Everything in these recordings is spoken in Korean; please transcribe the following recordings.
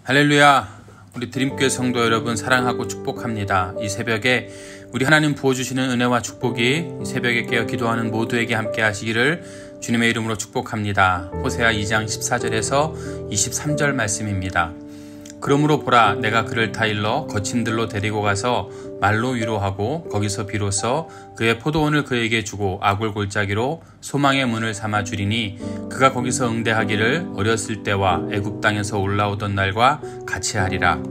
할렐루야. 우리 드림교회 성도 여러분 사랑하고 축복합니다. 이 새벽에 우리 하나님 부어주시는 은혜와 축복이 이 새벽에 깨어 기도하는 모두에게 함께 하시기를 주님의 이름으로 축복합니다. 호세아 2장 14절에서 23절 말씀입니다. 그러므로 보라, 내가 그를 다 일러 거친 들로 데리고 가서 말로 위로하고 거기서 비로소 그의 포도원을 그에게 주고 아굴 골짜기로 소망의 문을 삼아 주리니 그가 거기서 응대하기를 어렸을 때와 애굽 땅에서 올라오던 날과 같이 하리라.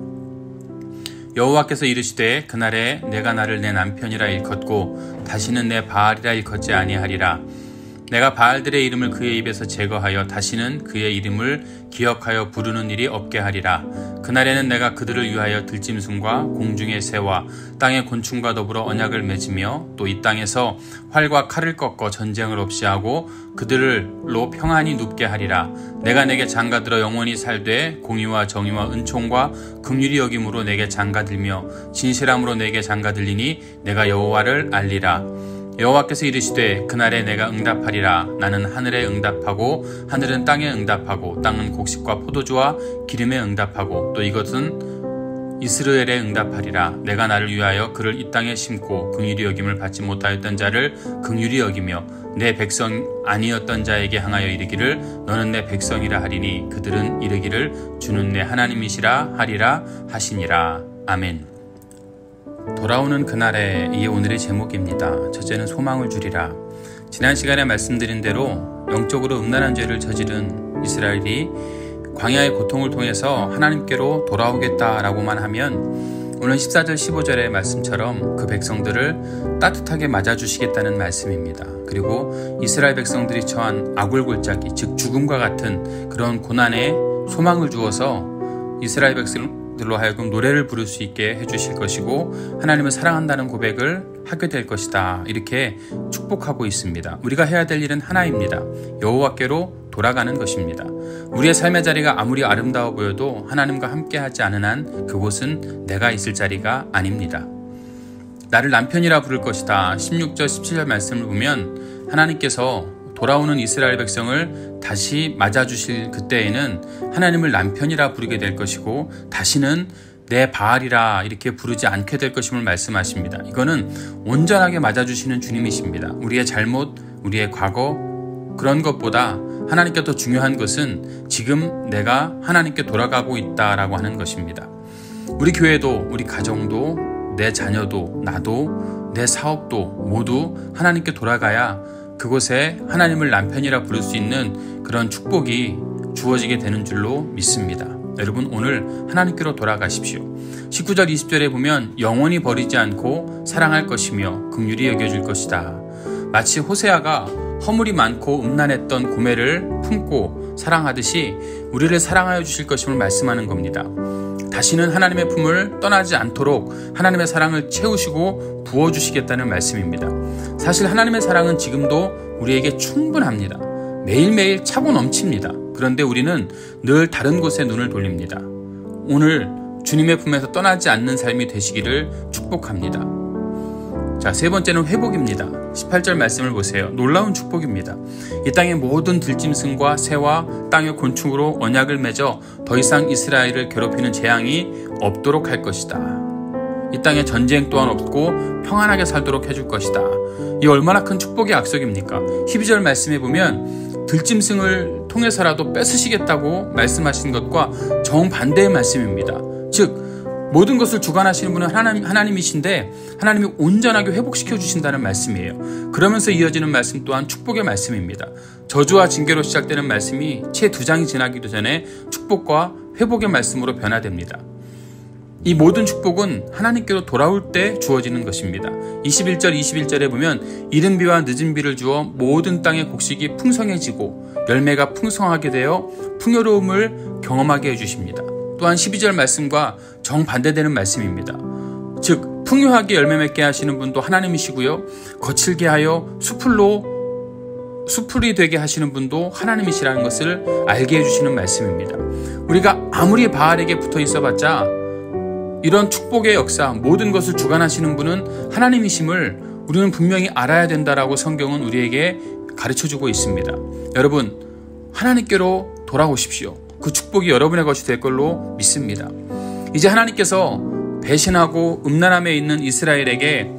여호와께서 이르시되 그날에 내가 나를 내 남편이라 일컫고 다시는 내 바알이라 일컫지 아니하리라. 내가 바알들의 이름을 그의 입에서 제거하여 다시는 그의 이름을 기억하여 부르는 일이 없게 하리라. 그날에는 내가 그들을 위하여 들짐승과 공중의 새와 땅의 곤충과 더불어 언약을 맺으며 또 이 땅에서 활과 칼을 꺾어 전쟁을 없이 하고 그들로 평안히 눕게 하리라. 내가 내게 장가들어 영원히 살되 공의와 정의와 은총과 긍휼히 여김으로 내게 장가들며 진실함으로 내게 장가들리니 내가 여호와를 알리라. 여호와께서 이르시되 그날에 내가 응답하리라. 나는 하늘에 응답하고 하늘은 땅에 응답하고 땅은 곡식과 포도주와 기름에 응답하고 또 이것은 이스라엘에 응답하리라. 내가 나를 위하여 그를 이 땅에 심고 긍휼히 여김을 받지 못하였던 자를 긍휼히 여기며 내 백성 아니었던 자에게 향하여 이르기를 너는 내 백성이라 하리니 그들은 이르기를 주는 내 하나님이시라 하리라 하시니라. 아멘. 돌아오는 그날에 이게 오늘의 제목입니다. 첫째는 소망을 주리라. 지난 시간에 말씀드린 대로 영적으로 음란한 죄를 저지른 이스라엘이 광야의 고통을 통해서 하나님께로 돌아오겠다라고만 하면 오늘 14절 15절의 말씀처럼 그 백성들을 따뜻하게 맞아주시겠다는 말씀입니다. 그리고 이스라엘 백성들이 처한 아굴골짜기, 즉 죽음과 같은 그런 고난에 소망을 주어서 이스라엘 백성들로 하여금 노래를 부를 수 있게 해주실 것이고 하나님을 사랑한다는 고백을 하게 될 것이다. 이렇게 축복하고 있습니다. 우리가 해야 될 일은 하나입니다. 여호와께로 돌아가는 것입니다. 우리의 삶의 자리가 아무리 아름다워 보여도 하나님과 함께하지 않은 한 그곳은 내가 있을 자리가 아닙니다. 나를 남편이라 부를 것이다. 16절 17절 말씀을 보면 하나님께서 돌아오는 이스라엘 백성을 다시 맞아주실 그때에는 하나님을 남편이라 부르게 될 것이고 다시는 내 바알이라 이렇게 부르지 않게 될 것임을 말씀하십니다. 이거는 온전하게 맞아주시는 주님이십니다. 우리의 잘못, 우리의 과거 그런 것보다 하나님께 더 중요한 것은 지금 내가 하나님께 돌아가고 있다라고 하는 것입니다. 우리 교회도 우리 가정도 내 자녀도 나도 내 사업도 모두 하나님께 돌아가야 그곳에 하나님을 남편이라 부를 수 있는 그런 축복이 주어지게 되는 줄로 믿습니다. 여러분 오늘 하나님께로 돌아가십시오. 19절 20절에 보면 영원히 버리지 않고 사랑할 것이며 긍휼히 여겨줄 것이다. 마치 호세아가 허물이 많고 음란했던 고멜을 품고 사랑하듯이 우리를 사랑하여 주실 것임을 말씀하는 겁니다. 다시는 하나님의 품을 떠나지 않도록 하나님의 사랑을 채우시고 부어주시겠다는 말씀입니다. 사실 하나님의 사랑은 지금도 우리에게 충분합니다. 매일매일 차고 넘칩니다. 그런데 우리는 늘 다른 곳에 눈을 돌립니다. 오늘 주님의 품에서 떠나지 않는 삶이 되시기를 축복합니다. 자, 세 번째는 회복입니다. 18절 말씀을 보세요. 놀라운 축복입니다. 이 땅의 모든 들짐승과 새와 땅의 곤충으로 언약을 맺어 더 이상 이스라엘을 괴롭히는 재앙이 없도록 할 것이다. 이 땅에 전쟁 또한 없고 평안하게 살도록 해줄 것이다. 이 얼마나 큰 축복의 약속입니까? 12절 말씀에 보면 들짐승을 통해서라도 뺏으시겠다고 말씀하신 것과 정반대의 말씀입니다. 즉 모든 것을 주관하시는 분은 하나님이신데 하나님이 온전하게 회복시켜 주신다는 말씀이에요. 그러면서 이어지는 말씀 또한 축복의 말씀입니다. 저주와 징계로 시작되는 말씀이 채 2장이 지나기도 전에 축복과 회복의 말씀으로 변화됩니다. 이 모든 축복은 하나님께로 돌아올 때 주어지는 것입니다. 21절에 보면 이른 비와 늦은 비를 주어 모든 땅의 곡식이 풍성해지고 열매가 풍성하게 되어 풍요로움을 경험하게 해주십니다. 또한 12절 말씀과 정반대되는 말씀입니다. 즉 풍요하게 열매 맺게 하시는 분도 하나님이시고요. 거칠게 하여 수풀이 되게 하시는 분도 하나님이시라는 것을 알게 해주시는 말씀입니다. 우리가 아무리 바알에게 붙어 있어봤자 이런 축복의 역사, 모든 것을 주관하시는 분은 하나님이심을 우리는 분명히 알아야 된다라고 성경은 우리에게 가르쳐주고 있습니다. 여러분, 하나님께로 돌아오십시오. 그 축복이 여러분의 것이 될 걸로 믿습니다. 이제 하나님께서 배신하고 음란함에 있는 이스라엘에게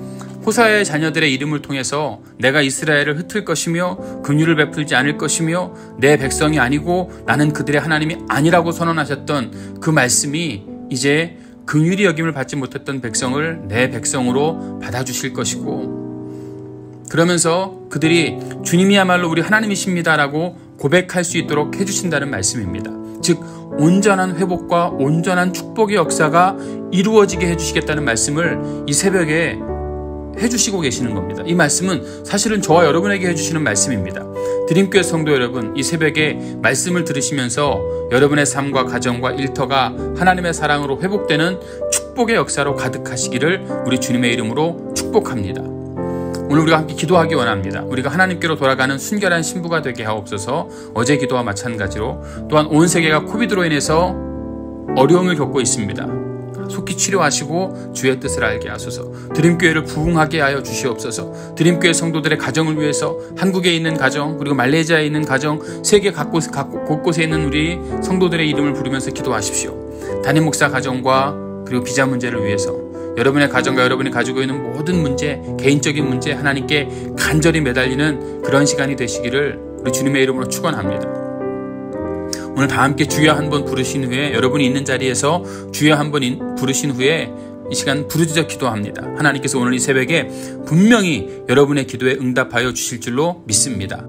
호사의 자녀들의 이름을 통해서 내가 이스라엘을 흩을 것이며 긍휼을 베풀지 않을 것이며 내 백성이 아니고 나는 그들의 하나님이 아니라고 선언하셨던 그 말씀이 이제 긍휼히 여김을 받지 못했던 백성을 내 백성으로 받아주실 것이고, 그러면서 그들이 주님이야말로 우리 하나님이십니다라고 고백할 수 있도록 해주신다는 말씀입니다. 즉 온전한 회복과 온전한 축복의 역사가 이루어지게 해주시겠다는 말씀을 이 새벽에 해주시고 계시는 겁니다. 이 말씀은 사실은 저와 여러분에게 해주시는 말씀입니다. 드림교회 성도 여러분, 이 새벽에 말씀을 들으시면서 여러분의 삶과 가정과 일터가 하나님의 사랑으로 회복되는 축복의 역사로 가득하시기를 우리 주님의 이름으로 축복합니다. 오늘 우리가 함께 기도하기 원합니다. 우리가 하나님께로 돌아가는 순결한 신부가 되게 하옵소서. 어제 기도와 마찬가지로 또한 온 세계가 코비드로 인해서 어려움을 겪고 있습니다. 속히 치료하시고 주의 뜻을 알게 하소서. 드림교회를 부흥하게 하여 주시옵소서. 드림교회 성도들의 가정을 위해서 한국에 있는 가정, 그리고 말레이시아에 있는 가정, 세계 곳곳에 있는 우리 성도들의 이름을 부르면서 기도하십시오. 담임 목사 가정과 그리고 비자 문제를 위해서 여러분의 가정과 여러분이 가지고 있는 모든 문제, 개인적인 문제 하나님께 간절히 매달리는 그런 시간이 되시기를 우리 주님의 이름으로 축원합니다. 오늘 다 함께 주여 한번 부르신 후에, 여러분이 있는 자리에서 주여 한번 부르신 후에 이 시간 부르짖어 기도합니다. 하나님께서 오늘 이 새벽에 분명히 여러분의 기도에 응답하여 주실 줄로 믿습니다.